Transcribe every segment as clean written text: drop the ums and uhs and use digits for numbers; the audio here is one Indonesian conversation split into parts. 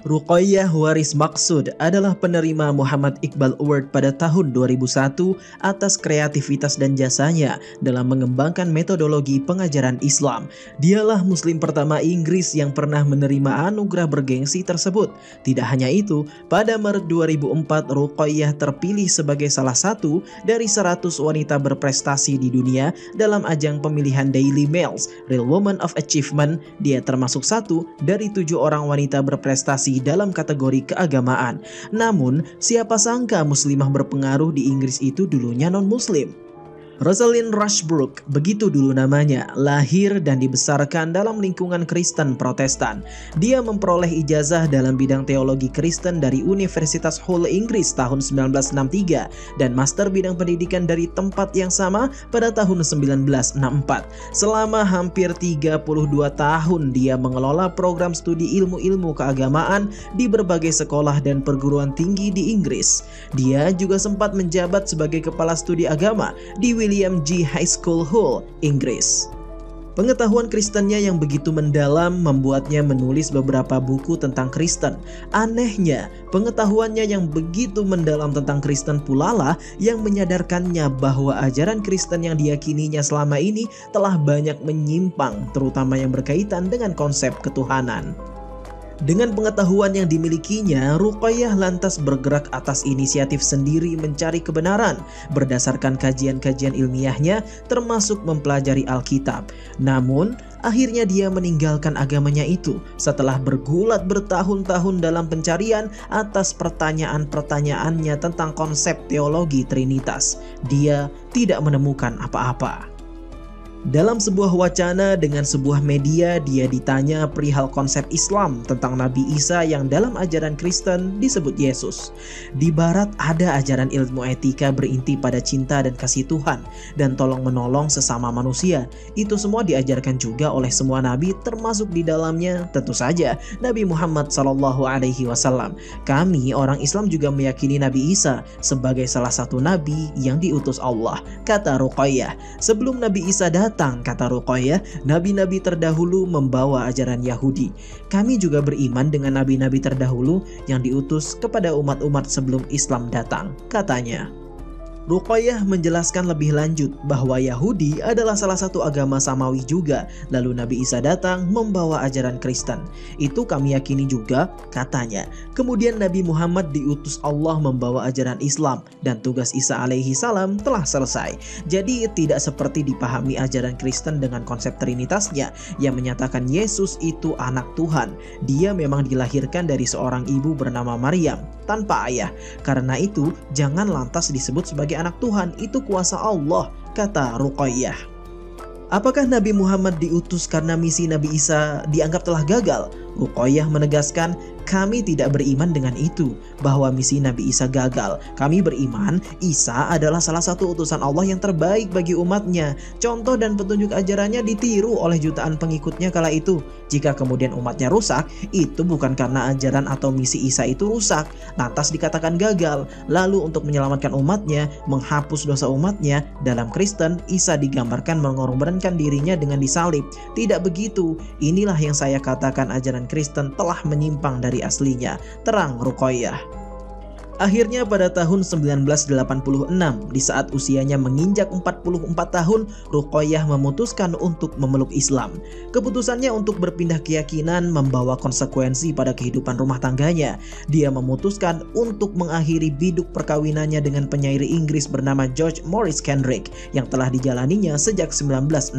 Ruqayyah Waris Maqsud adalah penerima Muhammad Iqbal Award pada tahun 2001 atas kreativitas dan jasanya dalam mengembangkan metodologi pengajaran Islam. Dialah muslim pertama Inggris yang pernah menerima anugerah bergengsi tersebut. Tidak hanya itu, pada Maret 2004 Ruqayyah terpilih sebagai salah satu dari 100 wanita berprestasi di dunia dalam ajang pemilihan Daily Mail's Real Woman of Achievement. Dia termasuk satu dari 7 orang wanita berprestasi dalam kategori keagamaan. Namun, siapa sangka muslimah berpengaruh di Inggris itu dulunya non-muslim. Rosalind Rushbrook, begitu dulu namanya, lahir dan dibesarkan dalam lingkungan Kristen Protestan. Dia memperoleh ijazah dalam bidang teologi Kristen dari Universitas Hull Inggris tahun 1963 dan master bidang pendidikan dari tempat yang sama pada tahun 1964. Selama hampir 32 tahun dia mengelola program studi ilmu-ilmu keagamaan di berbagai sekolah dan perguruan tinggi di Inggris. Dia juga sempat menjabat sebagai kepala studi agama di William G. High School Hull, Inggris. Pengetahuan Kristennya yang begitu mendalam membuatnya menulis beberapa buku tentang Kristen. Anehnya, pengetahuannya yang begitu mendalam tentang Kristen pula lah yang menyadarkannya bahwa ajaran Kristen yang diyakininya selama ini telah banyak menyimpang, terutama yang berkaitan dengan konsep ketuhanan. Dengan pengetahuan yang dimilikinya, Ruqayyah lantas bergerak atas inisiatif sendiri mencari kebenaran berdasarkan kajian-kajian ilmiahnya termasuk mempelajari Alkitab. Namun, akhirnya dia meninggalkan agamanya itu setelah bergulat bertahun-tahun dalam pencarian atas pertanyaan-pertanyaannya tentang konsep teologi Trinitas. Dia tidak menemukan apa-apa. Dalam sebuah wacana dengan sebuah media, dia ditanya perihal konsep Islam tentang Nabi Isa yang dalam ajaran Kristen disebut Yesus. Di Barat ada ajaran ilmu etika berinti pada cinta dan kasih Tuhan dan tolong menolong sesama manusia. Itu semua diajarkan juga oleh semua nabi, termasuk di dalamnya tentu saja Nabi Muhammad SAW. Kami orang Islam juga meyakini Nabi Isa sebagai salah satu nabi yang diutus Allah, kata Ruqayyah. Sebelum Nabi Isa datang, kata Ruqayyah, nabi-nabi terdahulu membawa ajaran Yahudi. Kami juga beriman dengan nabi-nabi terdahulu yang diutus kepada umat-umat sebelum Islam datang, katanya. Ruqayyah menjelaskan lebih lanjut bahwa Yahudi adalah salah satu agama samawi juga, lalu Nabi Isa datang membawa ajaran Kristen. Itu kami yakini juga, katanya. Kemudian Nabi Muhammad diutus Allah membawa ajaran Islam dan tugas Isa alaihi salam telah selesai. Jadi tidak seperti dipahami ajaran Kristen dengan konsep trinitasnya yang menyatakan Yesus itu anak Tuhan. Dia memang dilahirkan dari seorang ibu bernama Maryam tanpa ayah. Karena itu jangan lantas disebut sebagai anak Tuhan, itu kuasa Allah, kata Ruqayyah. Apakah Nabi Muhammad diutus karena misi Nabi Isa dianggap telah gagal? Ruqayyah menegaskan, kami tidak beriman dengan itu, bahwa misi Nabi Isa gagal. Kami beriman Isa adalah salah satu utusan Allah yang terbaik bagi umatnya. Contoh dan petunjuk ajarannya ditiru oleh jutaan pengikutnya kala itu. Jika kemudian umatnya rusak, itu bukan karena ajaran atau misi Isa itu rusak, lantas dikatakan gagal. Lalu untuk menyelamatkan umatnya, menghapus dosa umatnya, dalam Kristen, Isa digambarkan mengorbankan dirinya dengan disalib. Tidak begitu. Inilah yang saya katakan ajaran Kristen telah menyimpang dari aslinya, terang Ruqayyah. Akhirnya pada tahun 1986, di saat usianya menginjak 44 tahun, Ruqayyah memutuskan untuk memeluk Islam. Keputusannya untuk berpindah keyakinan membawa konsekuensi pada kehidupan rumah tangganya. Dia memutuskan untuk mengakhiri biduk perkawinannya dengan penyair Inggris bernama George Morris Kendrick yang telah dijalaninya sejak 1964.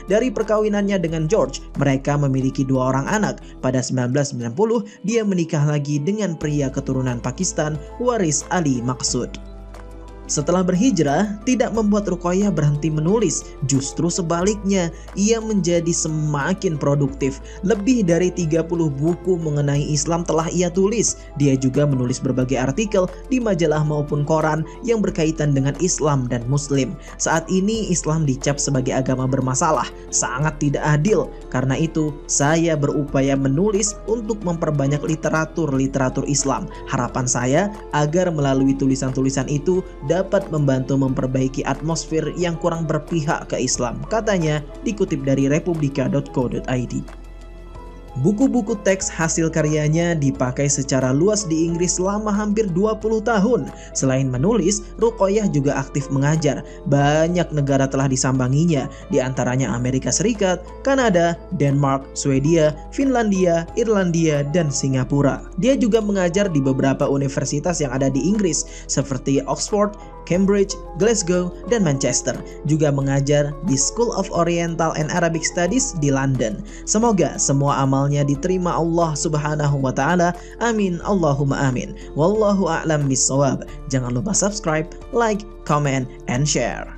Dari perkawinannya dengan George, mereka memiliki 2 orang anak. Pada 1990, dia menikah lagi dengan pria keturunan Pakistan, Waris Ali Maqsud. Setelah berhijrah, tidak membuat Ruqayyah berhenti menulis. Justru sebaliknya, ia menjadi semakin produktif. Lebih dari 30 buku mengenai Islam telah ia tulis. Dia juga menulis berbagai artikel di majalah maupun koran yang berkaitan dengan Islam dan Muslim. Saat ini Islam dicap sebagai agama bermasalah, sangat tidak adil. Karena itu, saya berupaya menulis untuk memperbanyak literatur Islam. Harapan saya agar melalui tulisan-tulisan itu dapat membantu memperbaiki atmosfer yang kurang berpihak ke Islam, katanya, dikutip dari republika.co.id. Buku-buku teks hasil karyanya dipakai secara luas di Inggris selama hampir 20 tahun. Selain menulis, Ruqayyah juga aktif mengajar. Banyak negara telah disambanginya, di antaranya Amerika Serikat, Kanada, Denmark, Swedia, Finlandia, Irlandia, dan Singapura. Dia juga mengajar di beberapa universitas yang ada di Inggris, seperti Oxford, Cambridge, Glasgow, dan Manchester. Juga mengajar di School of Oriental and Arabic Studies di London. Semoga semua amalnya diterima Allah Subhanahu wa taala. Amin Allahumma amin. Wallahu a'lam bissawab. Jangan lupa subscribe, like, comment, and share.